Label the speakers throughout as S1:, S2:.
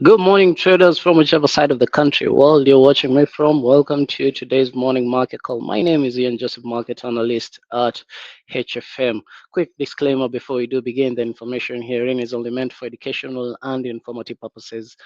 S1: Good morning, traders from whichever side of the country world you're watching me from. Welcome to today's morning market call. My name is Ian Joseph, market analyst at HFM. Quick disclaimer before we do begin: the information herein is only meant for educational and informative purposes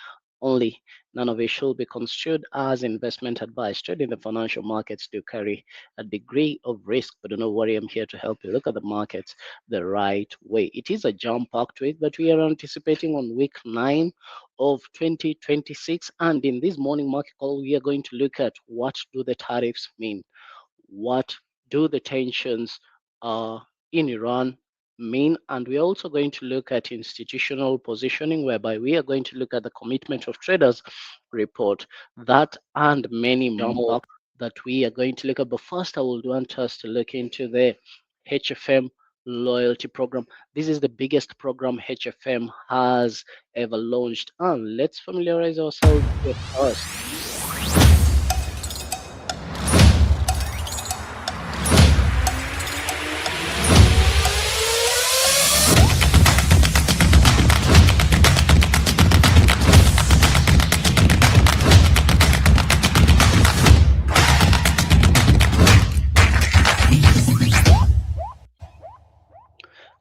S1: only. None of it should be construed as investment advice. Trading the financial markets do carry a degree of risk, but do not worry, I'm here to help you look at the markets the right way. It is a jump-packed week, but we are anticipating on week 9 of 2026. And in this morning market call, we are going to look at what do the tariffs mean? What do the tensions in Iran mean? And we're also going to look at institutional positioning, whereby we are going to look at the commitment of traders report, that and many more that we are going to look at. But first, I would want us to look into the HFM loyalty program. This is the biggest program HFM has ever launched. And let's familiarize ourselves with us.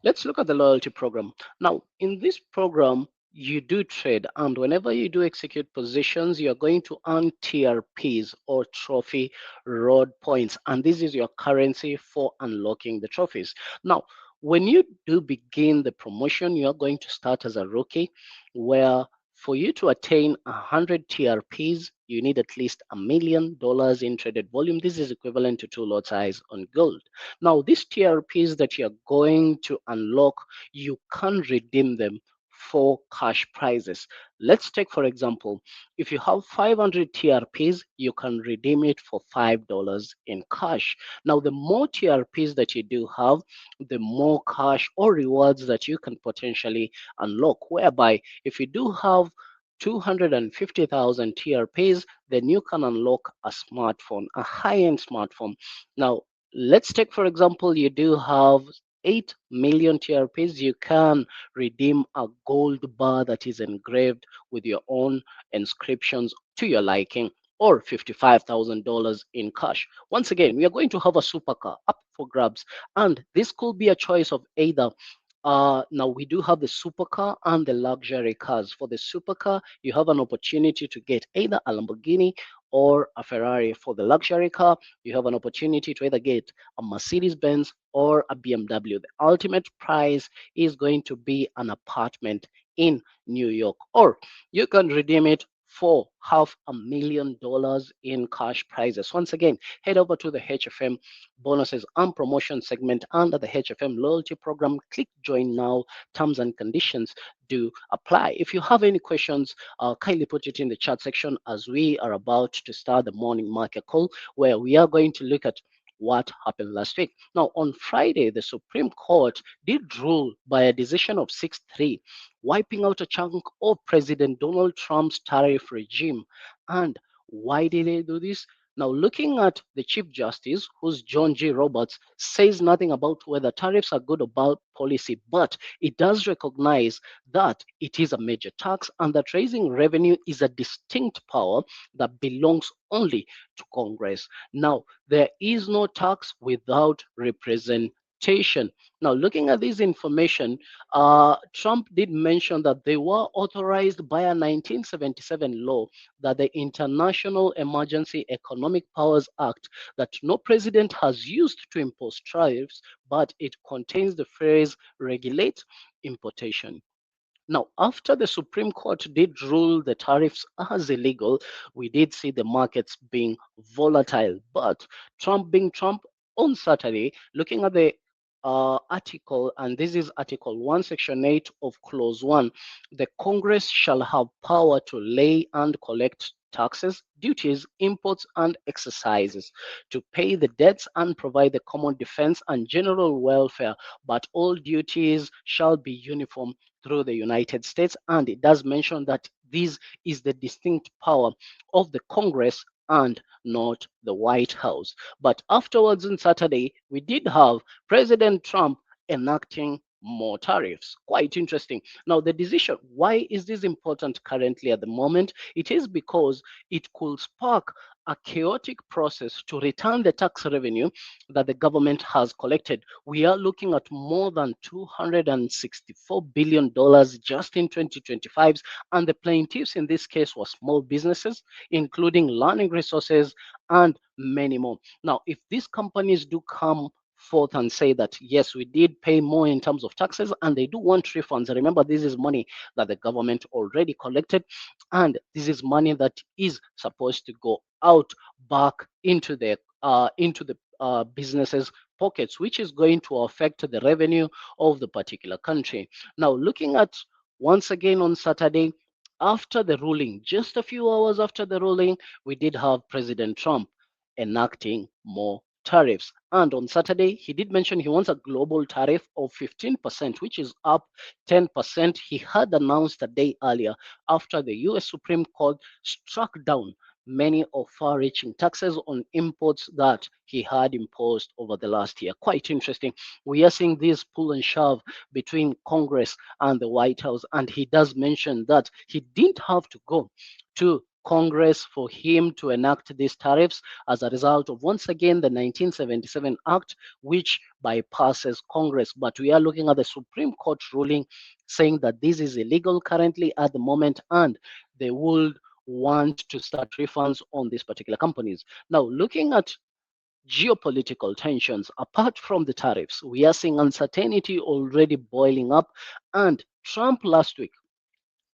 S1: Let's look at the loyalty program. Now, in this program, you do trade, and whenever you do execute positions, you're going to earn TRPs or trophy reward points, and this is your currency for unlocking the trophies. Now, when you do begin the promotion, you're going to start as a rookie, where for you to attain 100 TRPs, you need at least $1 million in traded volume. This is equivalent to 2 lot size on gold. Now, these TRPs that you're going to unlock, you can redeem them for cash prizes. Let's take, for example, if you have 500 TRPs, you can redeem it for $5 in cash. Now, the more TRPs that you do have, the more cash or rewards that you can potentially unlock. Whereby, if you do have 250,000 TRPs, then you can unlock a smartphone, a high-end smartphone. Now, let's take, for example, you do have 8 million TRPs, you can redeem a gold bar that is engraved with your own inscriptions to your liking, or $55,000 in cash. Once again, we are going to have a supercar up for grabs, and this could be a choice of either. Now we do have the supercar and the luxury cars. For the supercar, you have an opportunity to get either a Lamborghini or a Ferrari. For the luxury car, you have an opportunity to either get a Mercedes Benz or a BMW. The ultimate prize is going to be an apartment in New York, or you can redeem it for $500,000 in cash prizes. Once again, head over to the HFM bonuses and promotion segment under the HFM loyalty program. Click join now. Terms and conditions do apply. If you have any questions, kindly put it in the chat section, as we are about to start the morning market call, where we are going to look at what happened last week. Now, on Friday, the Supreme Court did rule by a decision of 6-3, wiping out a chunk of President Donald Trump's tariff regime. And why did they do this? Now, looking at the Chief Justice, who's John G. Roberts, says nothing about whether tariffs are good or bad policy, but it does recognize that it is a major tax and that raising revenue is a distinct power that belongs only to Congress. Now, there is no tax without representation. Now, looking at this information, Trump did mention that they were authorized by a 1977 law, that the International Emergency Economic Powers Act, that no president has used to impose tariffs, but it contains the phrase regulate importation. Now, after the Supreme Court did rule the tariffs as illegal, we did see the markets being volatile. But Trump being Trump, on Saturday, looking at the article, and this is Article 1, Section 8 of Clause 1, the Congress shall have power to lay and collect taxes, duties, imports, and exercises, to pay the debts and provide the common defense and general welfare, but all duties shall be uniform through the United States. And it does mention that this is the distinct power of the Congress and not the White House. But afterwards on Saturday, we did have President Trump enacting more tariffs. Quite interesting. Now, the decision, why is this important currently at the moment? It is because it could spark a chaotic process to return the tax revenue that the government has collected. We are looking at more than $264 billion just in 2025, and the plaintiffs in this case were small businesses, including learning resources and many more. Now, if these companies do come forth and say that yes, we did pay more in terms of taxes and they do want refunds, remember this is money that the government already collected, and this is money that is supposed to go out back into the businesses pockets, which is going to affect the revenue of the particular country. Now, looking at once again on Saturday, after the ruling, just a few hours after the ruling, we did have President Trump enacting more tariffs. And on Saturday, he did mention he wants a global tariff of 15%, which is up 10%. He had announced a day earlier after the US Supreme Court struck down many of far reaching taxes on imports that he had imposed over the last year. Quite interesting. We are seeing this pull and shove between Congress and the White House. And he does mention that he didn't have to go to Congress for him to enact these tariffs as a result of, once again, the 1977 Act, which bypasses Congress. But we are looking at the Supreme Court ruling saying that this is illegal currently at the moment, and they would want to start refunds on these particular companies. Now, looking at geopolitical tensions, apart from the tariffs, we are seeing uncertainty already boiling up. And Trump last week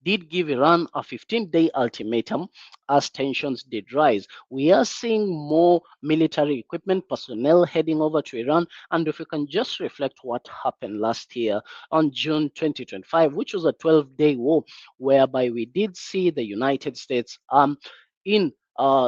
S1: did give Iran a 15-day ultimatum as tensions did rise. We are seeing more military equipment personnel heading over to Iran. And if we can just reflect what happened last year on June 2025, which was a 12-day war, whereby we did see the United States in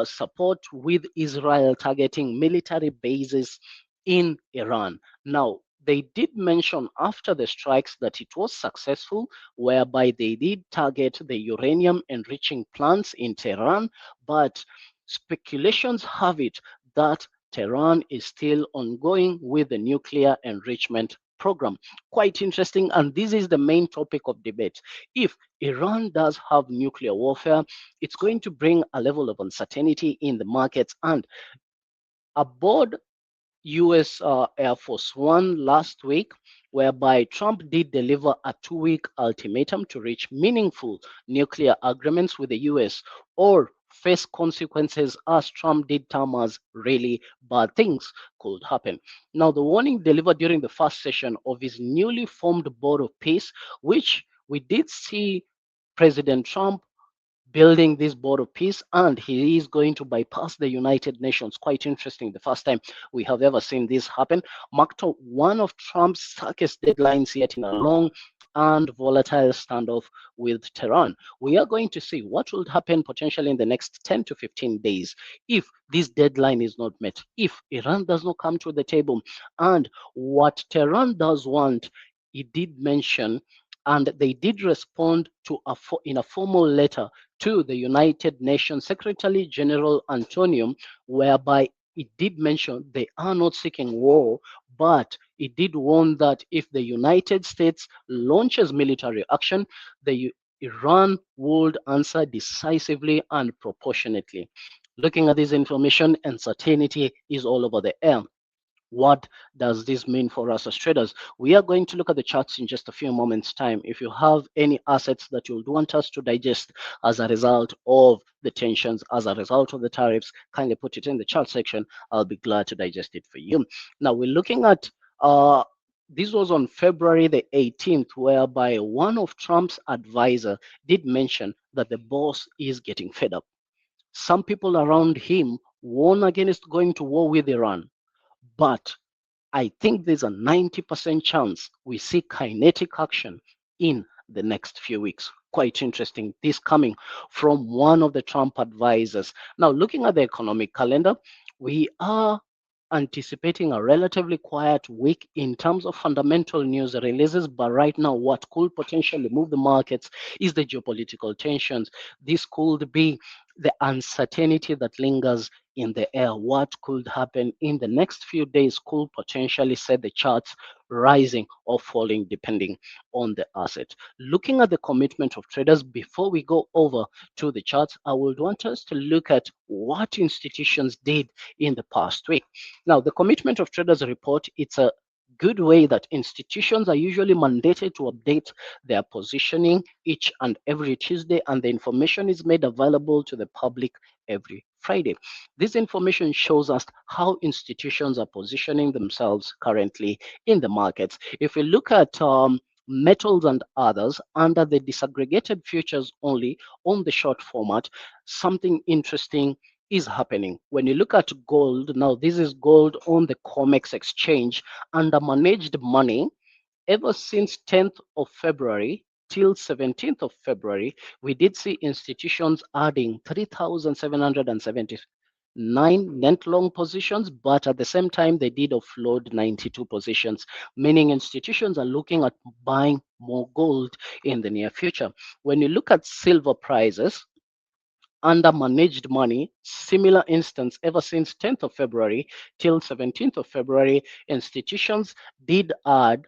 S1: support with Israel targeting military bases in Iran. Now, they did mention after the strikes that it was successful, whereby they did target the uranium enriching plants in Tehran, but speculations have it that Tehran is still ongoing with the nuclear enrichment program. Quite interesting, and this is the main topic of debate. If Iran does have nuclear warfare, it's going to bring a level of uncertainty in the markets, and aboard US Air Force One last week, whereby Trump did deliver a 2 week ultimatum to reach meaningful nuclear agreements with the US or face consequences, as Trump did term as really bad things could happen. Now, the warning delivered during the first session of his newly formed Board of Peace, which we did see President Trump building this board of peace, and he is going to bypass the United Nations. Quite interesting. The first time we have ever seen this happen. Marked one of Trump's starkest deadlines yet in a long and volatile standoff with Tehran. We are going to see what will happen potentially in the next 10 to 15 days if this deadline is not met, if Iran does not come to the table. And what Tehran does want, he did mention, and they did respond to in a formal letter to the United Nations Secretary General Antonio, whereby it did mention they are not seeking war, but it did warn that if the United States launches military action, the Iran would answer decisively and proportionately. Looking at this information, uncertainty is all over the air. What does this mean for us as traders? We are going to look at the charts in just a few moments' time. If you have any assets that you would want us to digest as a result of the tensions, as a result of the tariffs, kindly put it in the chart section. I'll be glad to digest it for you. Now, we're looking at this was on February the 18th, whereby one of Trump's advisor did mention that the boss is getting fed up. Some people around him warn against going to war with Iran, but I think there's a 90% chance we see kinetic action in the next few weeks. Quite interesting. This coming from one of the Trump advisors. Now, looking at the economic calendar, we are anticipating a relatively quiet week in terms of fundamental news releases. But right now, what could potentially move the markets is the geopolitical tensions. This could be the uncertainty that lingers in the air. What could happen in the next few days could potentially set the charts rising or falling depending on the asset. Looking at the commitment of traders, before we go over to the charts, I would want us to look at what institutions did in the past week. Now, the commitment of traders report, it's a good way that institutions are usually mandated to update their positioning each and every Tuesday, and the information is made available to the public every Friday. This information shows us how institutions are positioning themselves currently in the markets. If we look at metals and others under the disaggregated futures only on the short format, something interesting is happening. When you look at gold, now this is gold on the COMEX exchange under managed money. Ever since 10th of February till 17th of February, we did see institutions adding 3,779 net long positions, but at the same time, they did offload 92 positions, meaning institutions are looking at buying more gold in the near future. When you look at silver prices, under managed money, similar instance ever since 10th of February till 17th of February, institutions did add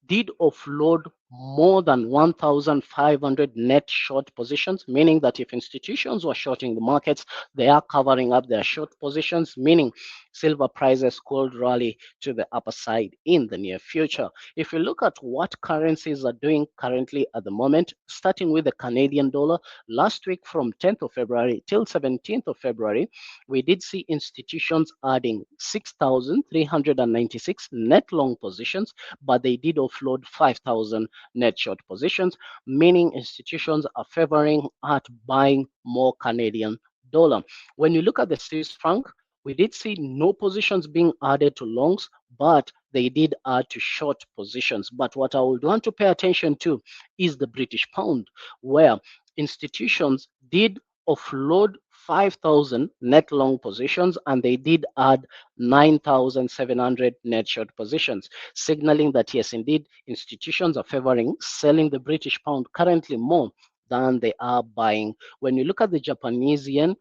S1: did offload more than 1,500 net short positions, meaning that if institutions were shorting the markets, they are covering up their short positions, meaning silver prices could rally to the upper side in the near future. If you look at what currencies are doing currently at the moment, starting with the Canadian dollar, last week from 10th of February till 17th of February, we did see institutions adding 6,396 net long positions, but they did offload 5,000 net short positions, meaning institutions are favoring at buying more Canadian dollar. When you look at the Swiss franc, we did see no positions being added to longs, but they did add to short positions. But what I would want to pay attention to is the British pound, where institutions did offload 5,000 net long positions and they did add 9,700 net short positions, signaling that yes, indeed, institutions are favoring selling the British pound currently more than they are buying. When you look at the Japanese yen,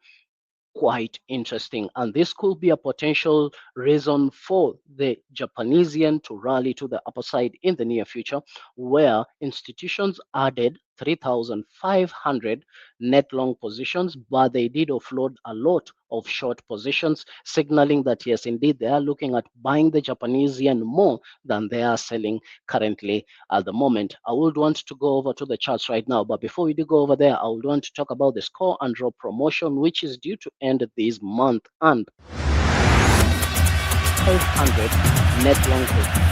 S1: quite interesting. And this could be a potential reason for the Japanese yen to rally to the upper side in the near future, where institutions added 3,500 net long positions, but they did offload a lot of short positions, signaling that yes, indeed, they are looking at buying the Japanese yen more than they are selling currently at the moment. I would want to go over to the charts right now, but before we do go over there, I would want to talk about the score and draw promotion, which is due to end this month, and 500 net long positions.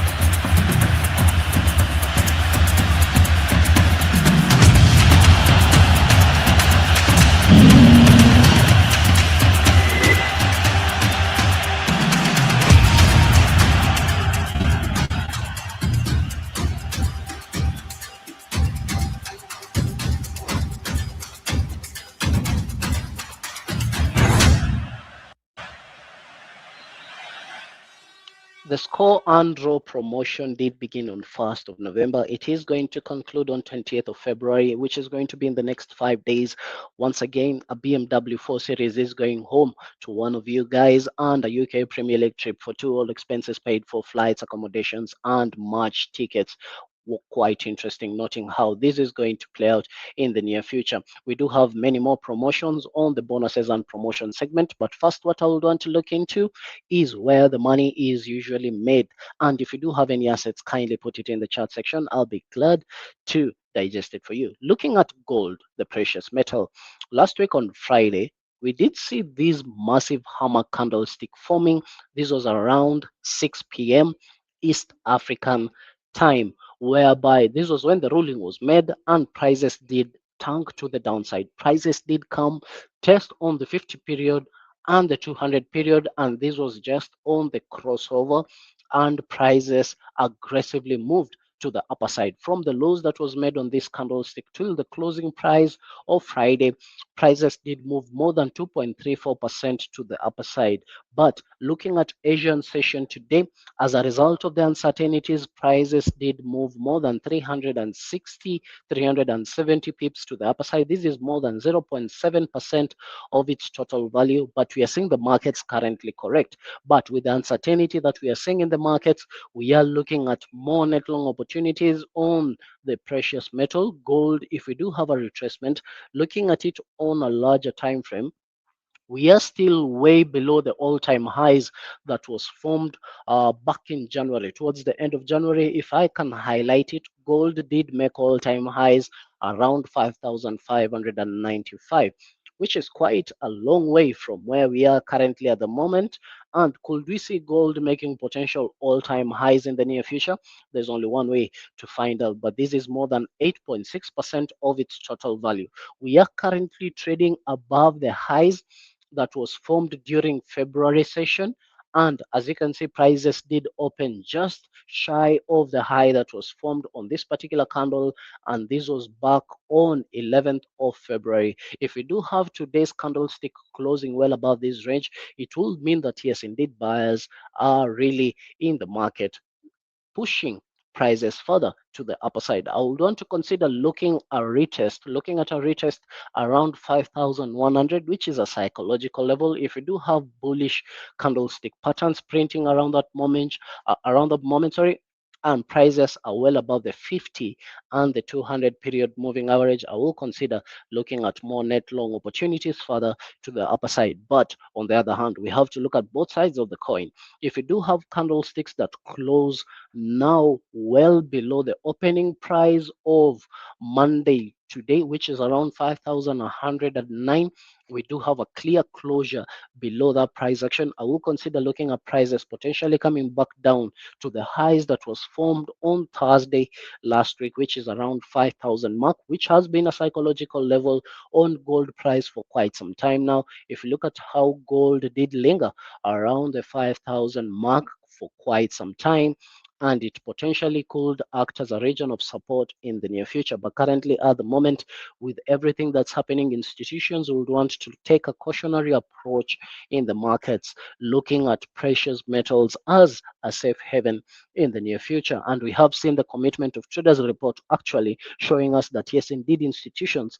S1: The score and draw promotion did begin on 1st of November. It is going to conclude on 20th of February, which is going to be in the next 5 days. Once again, a BMW 4 Series is going home to one of you guys, and a UK Premier League trip for two, all expenses paid for flights, accommodations, and match tickets. Quite interesting, noting how this is going to play out in the near future. We do have many more promotions on the bonuses and promotion segment, but first, what I would want to look into is where the money is usually made. And if you do have any assets, kindly put it in the chat section. I'll be glad to digest it for you. Looking at gold, the precious metal, last week on Friday, we did see this massive hammer candlestick forming. This was around 6 p.m. East African time, whereby this was when the ruling was made and prices did tank to the downside. Prices did come test on the 50 period and the 200 period, and this was just on the crossover, and prices aggressively moved to the upper side. From the lows that was made on this candlestick till the closing price of Friday, prices did move more than 2.34% to the upper side. But looking at Asian session today, as a result of the uncertainties, prices did move more than 360, 370 pips to the upper side. This is more than 0.7% of its total value, but we are seeing the markets currently correct. But with the uncertainty that we are seeing in the markets, we are looking at more net long opportunities on the precious metal, gold. If we do have a retracement, looking at it on a larger time frame, we are still way below the all-time highs that was formed back in January. Towards the end of January, if I can highlight it, gold did make all-time highs around 5,595, which is quite a long way from where we are currently at the moment. And could we see gold making potential all-time highs in the near future? There's only one way to find out, but this is more than 8.6% of its total value. We are currently trading above the highs that was formed during February session. And as you can see, prices did open just shy of the high that was formed on this particular candle. And this was back on 11th of February. If we do have today's candlestick closing well above this range, it will mean that yes, indeed, buyers are really in the market pushing prices further to the upper side. I would want to consider looking at a retest around 5,100, which is a psychological level. If you do have bullish candlestick patterns printing around the moment, sorry, and prices are well above the 50 and the 200 period moving average, I will consider looking at more net long opportunities further to the upper side. But on the other hand, we have to look at both sides of the coin. If you do have candlesticks that close now well below the opening price of Monday today, which is around 5,109, we do have a clear closure below that price action. I will consider looking at prices potentially coming back down to the highs that was formed on Thursday last week, which is around 5,000 mark, which has been a psychological level on gold price for quite some time now. If you look at how gold did linger around the 5,000 mark for quite some time, and it potentially could act as a region of support in the near future. But currently, at the moment, with everything that's happening, institutions would want to take a cautionary approach in the markets, looking at precious metals as a safe haven in the near future. And we have seen the commitment of traders report actually showing us that yes, indeed, institutions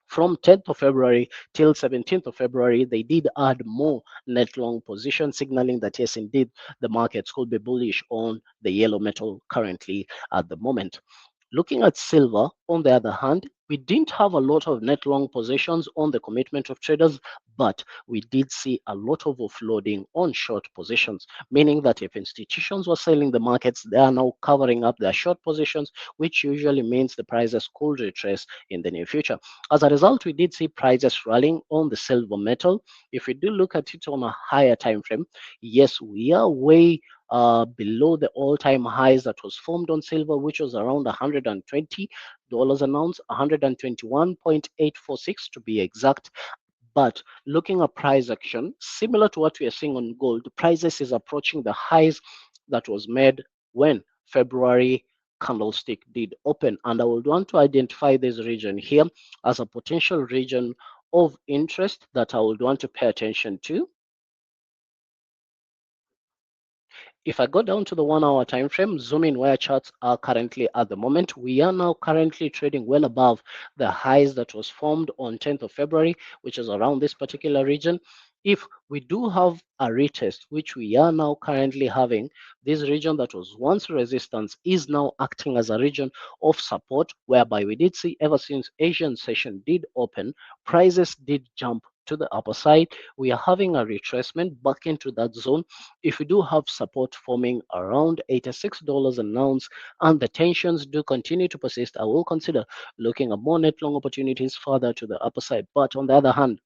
S1: from 10th of February till 17th of February, they did add more net long positions, signaling that yes, indeed, the markets could be bullish on the yellow metal currently at the moment. Looking at silver, on the other hand, we didn't have a lot of net long positions on the commitment of traders, but we did see a lot of offloading on short positions, meaning that if institutions were selling the markets, they are now covering up their short positions, which usually means the prices could retrace in the near future. As a result, we did see prices rallying on the silver metal. If we do look at it on a higher time frame, yes, we are way below the all-time highs that was formed on silver, which was around $120 an ounce, 121.846 to be exact. But looking at price action, similar to what we are seeing on gold, prices is approaching the highs that was made when February candlestick did open. And I would want to identify this region here as a potential region of interest that I would want to pay attention to. If I go down to the 1 hour time frame, zoom in where charts are currently at the moment, we are now currently trading well above the highs that was formed on 10th of February, which is around this particular region. If we do have a retest, which we are now currently having, this region that was once resistance is now acting as a region of support, whereby we did see ever since Asian session did open, prices did jump to the upper side. We are having a retracement back into that zone. If we do have support forming around $86 an ounce and the tensions do continue to persist, I will consider looking at more net long opportunities further to the upper side. But on the other hand,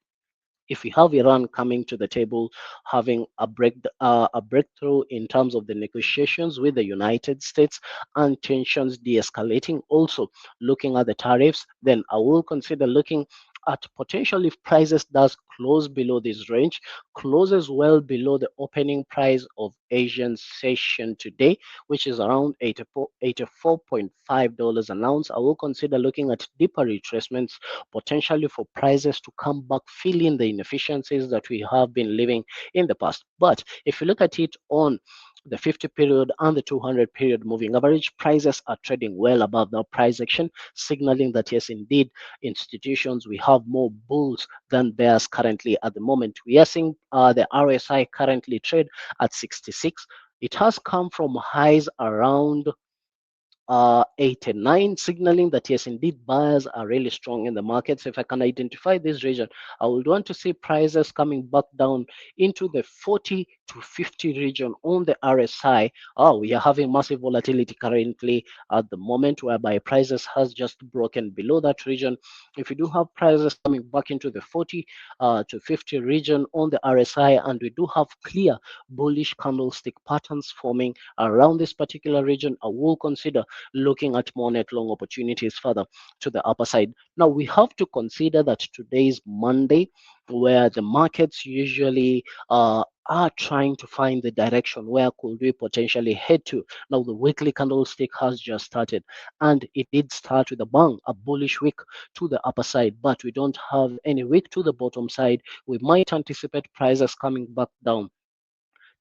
S1: if we have Iran coming to the table, having a breakthrough in terms of the negotiations with the United States and tensions de-escalating, also looking at the tariffs, then I will consider looking at potential if prices does close below this range, closes well below the opening price of Asian session today, which is around $84.5 an ounce. I will consider looking at deeper retracements potentially for prices to come back, filling the inefficiencies that we have been living in the past. But if you look at it on the 50 period and the 200 period moving average, prices are trading well above the price action, signaling that yes, indeed, institutions, we have more bulls than bears currently at the moment. We are seeing the RSI currently trade at 66. It has come from highs around 89, signaling that yes, indeed, buyers are really strong in the markets. If I can identify this region, I would want to see prices coming back down into the 40 to 50 region on the RSI. Oh, we are having massive volatility currently at the moment, whereby prices has just broken below that region. If you do have prices coming back into the 40 to 50 region on the RSI, and we do have clear bullish candlestick patterns forming around this particular region, I will consider looking at more net long opportunities further to the upper side. Now, we have to consider that today is Monday, where the markets usually are trying to find the direction where could we potentially head to. Now, the weekly candlestick has just started, and it did start with a bang, a bullish wick to the upper side, but we don't have any wick to the bottom side. We might anticipate prices coming back down,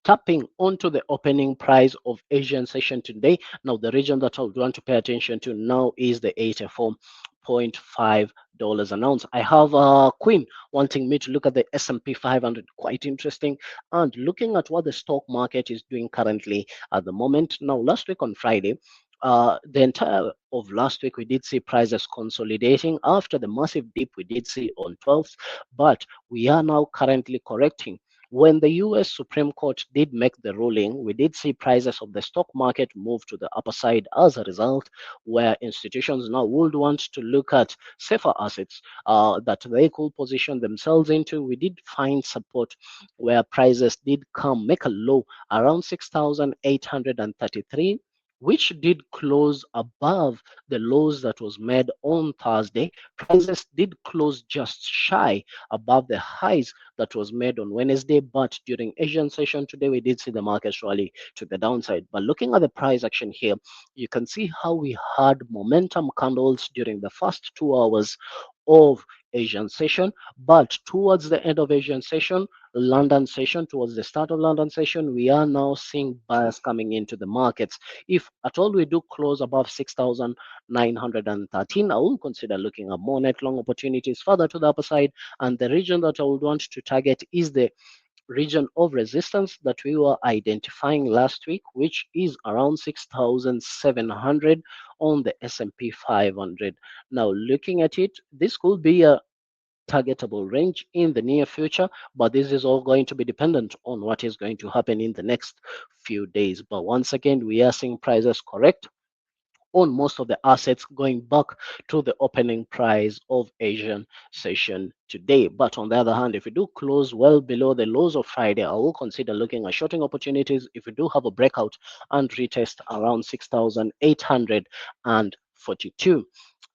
S1: tapping onto the opening price of Asian session today. Now, the region that I would want to pay attention to now is the $84.5 an ounce. I have Queen wanting me to look at the S&P 500, quite interesting, and looking at what the stock market is doing currently at the moment. Now, last week on Friday, the entire of last week, we did see prices consolidating after the massive dip we did see on 12th, but we are now currently correcting. When the US Supreme Court did make the ruling, we did see prices of the stock market move to the upper side as a result, where institutions now would want to look at safer assets that they could position themselves into. We did find support where prices did come, make a low around 6,833, which did close above the lows that was made on Thursday. Prices did close just shy above the highs that was made on Wednesday, but during Asian session today, we did see the markets rally to the downside. But looking at the price action here, you can see how we had momentum candles during the first 2 hours of Asian session, but towards the end of Asian session, London session, towards the start of London session, we are now seeing buyers coming into the markets. If at all we do close above 6,913, I will consider looking at more net long opportunities further to the upper side. And the region that I would want to target is the region of resistance that we were identifying last week, which is around 6,700 on the S&P 500. Now, looking at it, this could be a targetable range in the near future, but this is all going to be dependent on what is going to happen in the next few days. But once again, we are seeing prices correct on most of the assets going back to the opening price of Asian session today. But on the other hand, if we do close well below the lows of Friday, I will consider looking at shorting opportunities if we do have a breakout and retest around 6,842.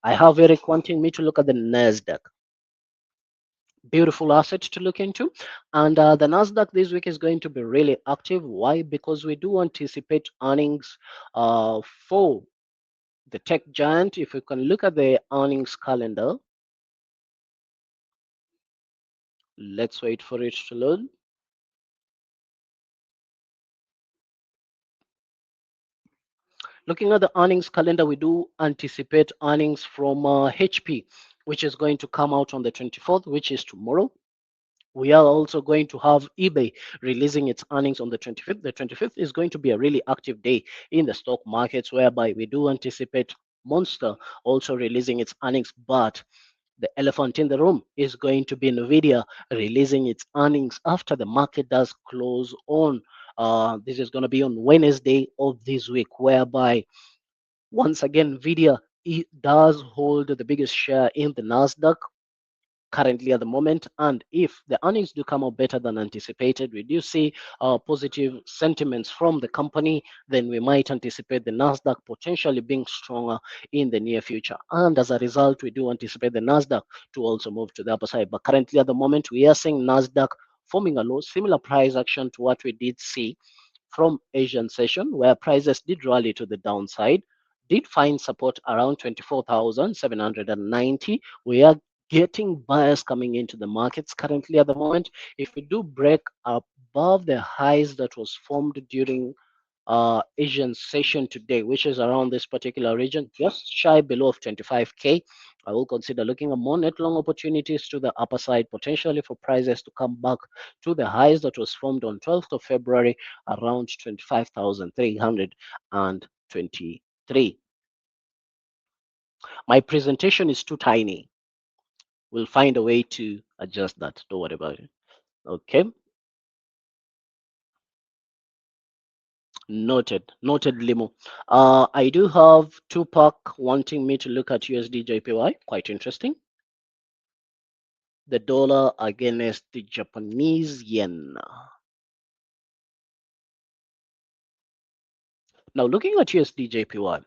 S1: I have Eric wanting me to look at the NASDAQ. Beautiful asset to look into. And the NASDAQ this week is going to be really active. Why? Because we do anticipate earnings for the tech giant. If you can look at the earnings calendar, let's wait for it to load. Looking at the earnings calendar, we do anticipate earnings from HP, which is going to come out on the 24th, which is tomorrow. We are also going to have eBay releasing its earnings on the 25th. The 25th is going to be a really active day in the stock markets, whereby we do anticipate Monster also releasing its earnings, but the elephant in the room is going to be Nvidia releasing its earnings after the market does close on. This is going to be on Wednesday of this week, whereby once again Nvidia does hold the biggest share in the Nasdaq currently at the moment. And if the earnings do come out better than anticipated, we do see positive sentiments from the company, then we might anticipate the Nasdaq potentially being stronger in the near future. And as a result, we do anticipate the Nasdaq to also move to the upper side. But currently at the moment, we are seeing Nasdaq forming a low, similar price action to what we did see from Asian session, where prices did rally to the downside, did find support around 24,790. We are getting buyers coming into the markets currently at the moment. If we do break above the highs that was formed during Asian session today, which is around this particular region, just shy below of 25K. I will consider looking at more net long opportunities to the upper side, potentially for prices to come back to the highs that was formed on 12th of February, around 25,323. My presentation is too tiny. We'll find a way to adjust that. Don't worry about it. Okay. Noted, Limo. I do have Tupac wanting me to look at USD JPY. Quite interesting. The dollar against the Japanese yen. Now, looking at USD JPY,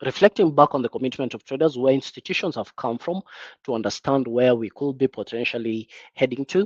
S1: reflecting back on the commitment of traders, where institutions have come from to understand where we could be potentially heading to,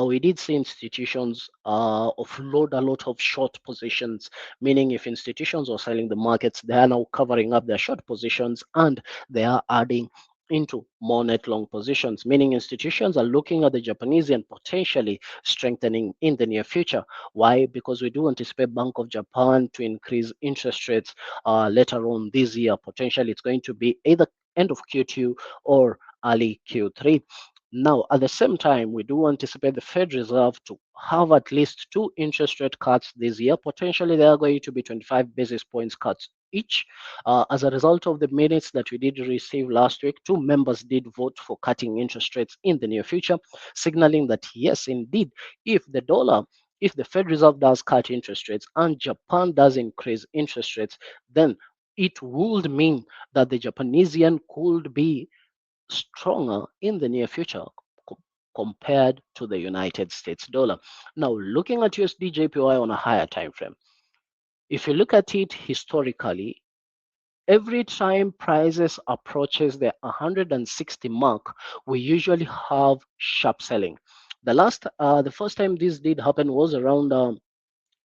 S1: we did see institutions offload a lot of short positions, meaning if institutions are selling the markets, they are now covering up their short positions and they are adding into more net long positions, meaning institutions are looking at the Japanese yen potentially strengthening in the near future. Why? Because we do anticipate Bank of Japan to increase interest rates later on this year. Potentially, it's going to be either end of Q2 or early Q3. Now, at the same time, we do anticipate the Fed Reserve to have at least two interest rate cuts this year. Potentially, there are going to be 25 basis points cuts each. As a result of the minutes that we did receive last week, two members did vote for cutting interest rates in the near future, signaling that yes, indeed, if the dollar if the Fed Reserve does cut interest rates and Japan does increase interest rates, then it would mean that the Japanese yen could be stronger in the near future compared to the United States dollar. Now, looking at USD JPY on a higher time frame, if you look at it historically, every time prices approaches the 160 mark, we usually have sharp selling. The first time this did happen was around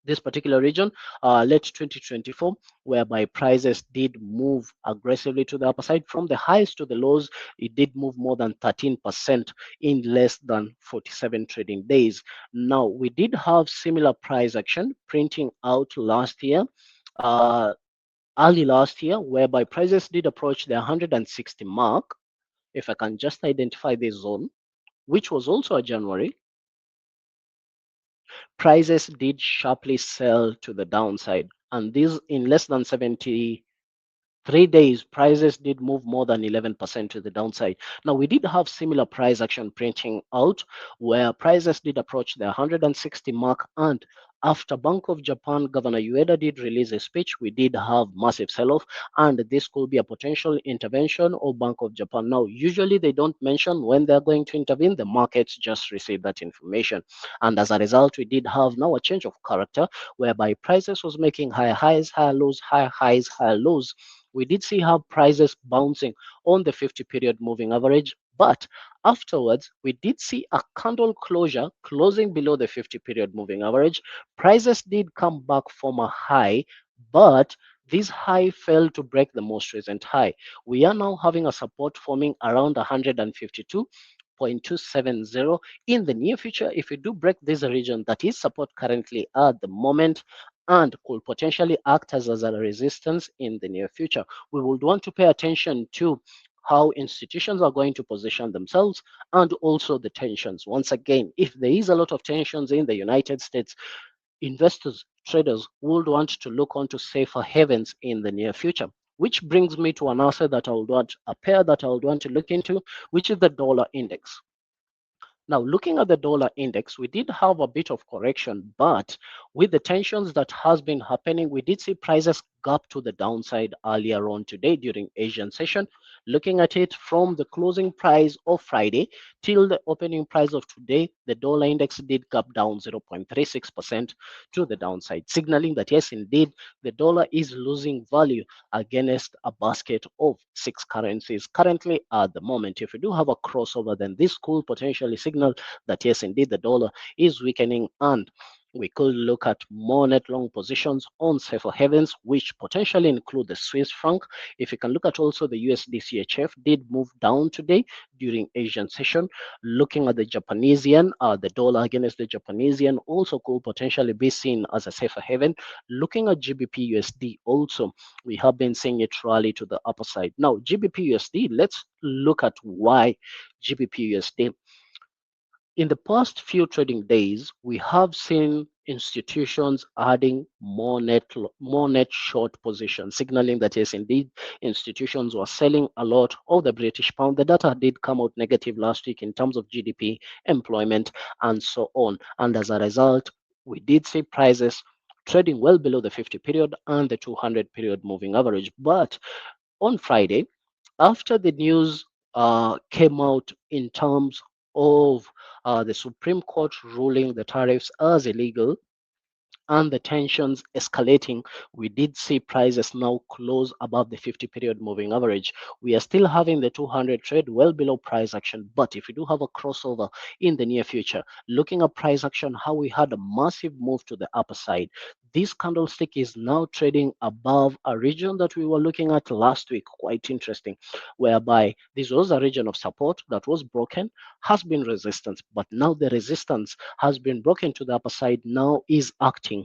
S1: this particular region, late 2024, whereby prices did move aggressively to the upper side. From the highs to the lows, it did move more than 13% in less than 47 trading days. Now, we did have similar price action printing out last year. Uh, Early last year, whereby prices did approach the 160 mark, if I can just identify this zone, which was also a January, prices did sharply sell to the downside. And this in less than 73 days, prices did move more than 11% to the downside. Now, we did have similar price action printing out where prices did approach the 160 mark. And after Bank of Japan Governor Ueda did release a speech, we did have massive sell-off, and this could be a potential intervention of Bank of Japan. Now, usually they don't mention when they're going to intervene. The markets just receive that information, and as a result, we did have now a change of character whereby prices was making higher highs, higher lows, higher highs, higher lows. We did see how prices bouncing on the 50 period moving average, but afterwards we did see a candle closure closing below the 50 period moving average. Prices did come back from a high, but this high failed to break the most recent high. We are now having a support forming around 152.270 in the near future. If we do break this region, that is support currently at the moment, and could potentially act as a resistance in the near future. We would want to pay attention to how institutions are going to position themselves and also the tensions. Once again, if there is a lot of tensions in the United States, investors, traders would want to look onto safer havens in the near future. Which brings me to an asset that I would want, a pair that I would want to look into, which is the dollar index. Now, looking at the dollar index, we did have a bit of correction, but with the tensions that has been happening, we did see prices gap to the downside earlier on today during Asian session. Looking at it from the closing price of Friday till the opening price of today, the dollar index did gap down 0.36% to the downside, signaling that yes, indeed, the dollar is losing value against a basket of six currencies currently at the moment. If we do have a crossover, then this could potentially signal that yes, indeed, the dollar is weakening, and we could look at more net long positions on safer havens, which potentially include the Swiss franc. If you can look at also the USD CHF did move down today during Asian session. Looking at the Japanese yen, the dollar against the Japanese yen also could potentially be seen as a safer haven. Looking at GBP USD also, we have been seeing it rally to the upper side. Now, GBP USD, let's look at why GBP USD. In the past few trading days, we have seen institutions adding more net short positions, signaling that yes, indeed, institutions were selling a lot of the British pound. The data did come out negative last week in terms of GDP, employment, and so on. And as a result, we did see prices trading well below the 50 period and the 200 period moving average. But on Friday, after the news came out in terms of the Supreme Court ruling the tariffs as illegal, and the tensions escalating, we did see prices now close above the 50 period moving average. We are still having the 200 trade well below price action, but if we do have a crossover in the near future, looking at price action, how we had a massive move to the upper side. This candlestick is now trading above a region that we were looking at last week. Quite interesting, whereby this was a region of support that was broken, has been resistance, but now the resistance has been broken to the upper side, now is acting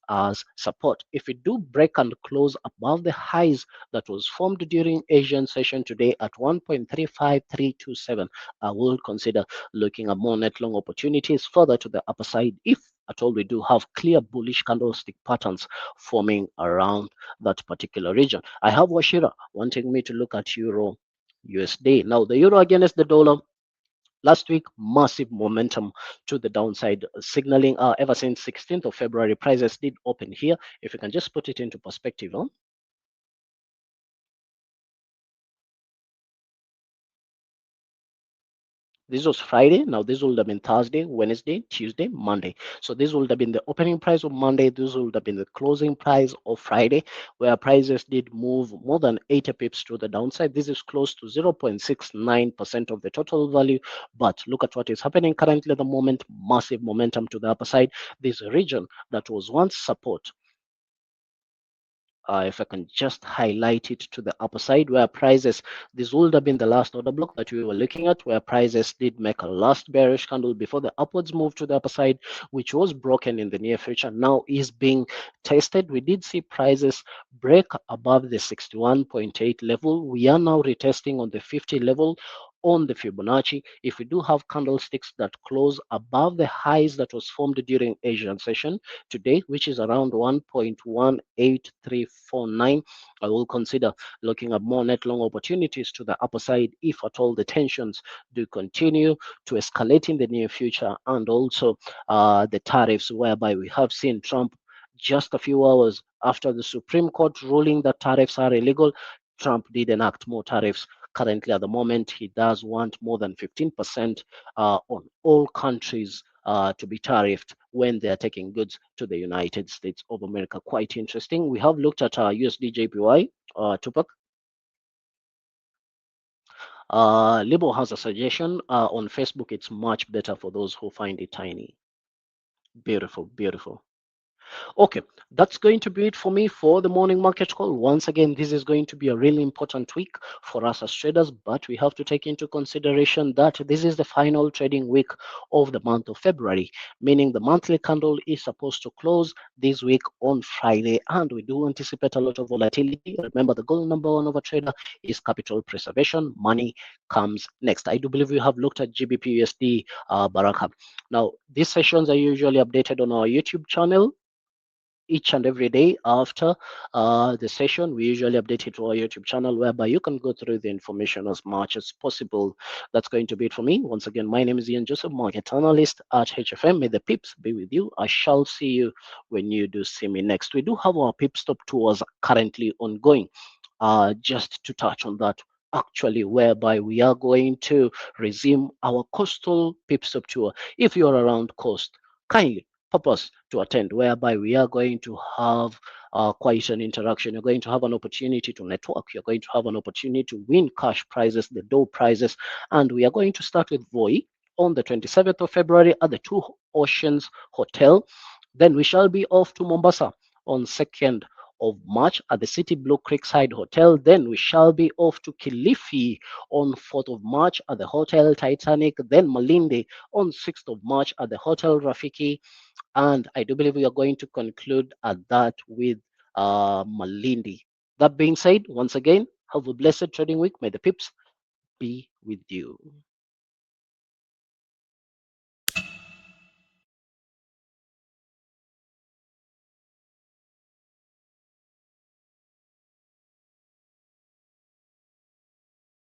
S1: as support. If we do break and close above the highs that was formed during Asian session today at 1.35327, I will consider looking at more net long opportunities further to the upper side if at all we do have clear bullish candlestick patterns forming around that particular region. I have Washira wanting me to look at Euro USD. Now the euro against the dollar last week, massive momentum to the downside, signaling ever since 16th of February, prices did open here. If you can just put it into perspective, huh? This was Friday. Now this would have been Thursday, Wednesday, Tuesday, Monday. So this would have been the opening price of Monday. This would have been the closing price of Friday, where prices did move more than 80 pips to the downside. This is close to 0.69% of the total value. But look at what is happening currently at the moment. Massive momentum to the upper side. This region that was once support, if I can just highlight it to the upper side where prices, this would have been the last order block that we were looking at, where prices did make a last bearish candle before the upwards move to the upper side, which was broken in the near future, now is being tested. We did see prices break above the 61.8 level. We are now retesting on the 50 level on the Fibonacci. If we do have candlesticks that close above the highs that was formed during Asian session today, which is around 1.18349, I will consider looking at more net long opportunities to the upper side if at all the tensions do continue to escalate in the near future, and also the tariffs, whereby we have seen Trump just a few hours after the Supreme Court ruling that tariffs are illegal. Trump did enact more tariffs. Currently, at the moment, he does want more than 15% on all countries to be tariffed when they are taking goods to the United States of America. Quite interesting. We have looked at USD JPY, Tupac. Libo has a suggestion on Facebook. It's much better for those who find it tiny. Beautiful, beautiful. Okay, that's going to be it for me for the morning market call. Once again, this is going to be a really important week for us as traders, but we have to take into consideration that this is the final trading week of the month of February, meaning the monthly candle is supposed to close this week on Friday, and we do anticipate a lot of volatility. Remember, the goal number one of a trader is capital preservation. Money comes next. I do believe we have looked at GBP USD, Baraka. Now, these sessions are usually updated on our YouTube channel each and every day after the session. We usually update it to our YouTube channel, whereby you can go through the information as much as possible. That's going to be it for me. Once again, my name is Ian Joseph, market analyst at HFM. May the pips be with you. I shall see you when you do see me next. We do have our pip stop tours currently ongoing. Just to touch on that, actually, whereby we are going to resume our coastal pip stop tour. If you're around coast, kindly purpose to attend, whereby we are going to have quite an interaction. You're going to have an opportunity to network. You're going to have an opportunity to win cash prizes, the door prizes, and we are going to start with Voi on the 27th of February at the Two Oceans Hotel. Then we shall be off to Mombasa on 2nd of March at the City Blue Creekside Hotel. Then we shall be off to Kilifi on 4th of March at the Hotel Titanic. Then Malindi on 6th of March at the Hotel Rafiki. And I do believe we are going to conclude at that with Malindi. That being said, once again, have a blessed trading week. May the pips be with you.